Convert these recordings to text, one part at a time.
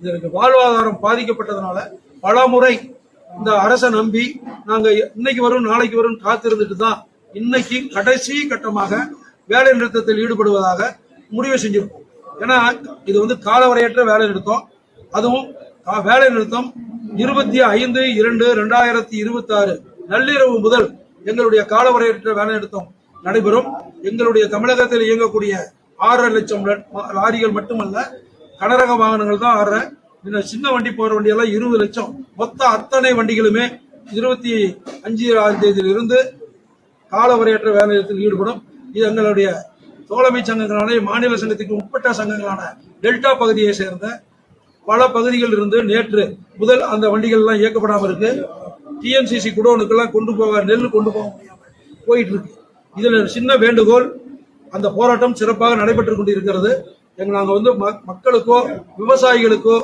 இதற்கு வாழ்வாதாரம் பாதிக்கப்பட்டதனால பல முறை இந்த அரசை நம்பி நாங்க இன்னைக்கு வரும் நாளைக்கு வரும் காத்திருந்துட்டு தான் இன்னைக்கு கடைசி கட்டமாக வேலை நிறுத்தத்தில் ஈடுபடுவதாக முடிவு செஞ்சிருக்கோம். ஏன்னா இது வந்து காலவரையற்ற வேலை நிறுத்தம். அதுவும் வேலை நிறுத்தம் 25/2/2026 நள்ளிரவு முதல் எங்களுடைய காலவரையற்ற வேலை நிறுத்தம் நடைபெறும். எங்களுடைய தமிழகத்தில் இயங்கக்கூடிய 6.5 லட்சம் லாரிகள் மட்டுமல்ல, கனரக வாகனங்கள் தான் 6.5, சின்ன வண்டி போற வண்டி எல்லாம் 20 லட்சம். மொத்த அத்தனை வண்டிகளுமே 25/6 காலவரையற்ற வேலை நிறுத்தத்தில் ஈடுபடும். இது எங்களுடைய தோழமை சங்கங்களான மாநில சங்கத்துக்கு உட்பட்ட சங்கங்களான டெல்டா பகுதியை சேர்ந்த பல பகுதிகளில் இருந்து நேற்று முதல் அந்த வண்டிகள் எல்லாம் இயக்கப்படாமல் இருக்கு. டிஎன்சிசி குடோனுக்கெல்லாம் கொண்டு போக நெல் கொண்டு போக முடியாம போயிட்டு இருக்கு. இதுல சின்ன வேண்டுகோள், அந்த போராட்டம் சிறப்பாக நடைபெற்றுக் கொண்டிருக்கிறது. நாங்க வந்து மக்களுக்கோ விவசாயிகளுக்கோ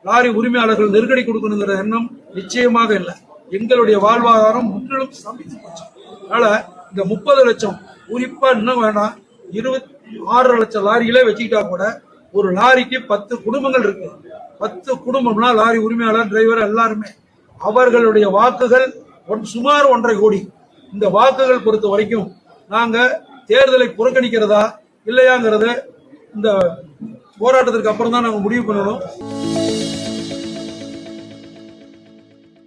லாரி உரிமையாளர்கள் நெருக்கடி கொடுக்கணுங்கிற எண்ணம் நிச்சயமாக இல்லை. எங்களுடைய வாழ்வாதாரம் முற்றிலும் ஸ்தம்பித்து போச்சு. அதனால இந்த 30 லட்சம் குறிப்பா இன்னும் வேண்டாம், 26 லட்சம் லாரிகளே வச்சுக்கிட்டா கூட ஒரு லாரிக்கு 10 குடும்பங்கள் இருக்கு. 10 குடும்பம்னா லாரி உரிமையாளர், டிரைவர் எல்லாருமே அவர்களுடைய வாக்குகள் சுமார் 1.5 கோடி. இந்த வாக்குகள் பொறுத்த வரைக்கும் நாங்க தேர்தலை புறக்கணிக்கிறதா இல்லையாங்கிறத இந்த போராட்டத்திற்கு அப்புறம் தான் நாங்க முடிவு பண்ணணும்.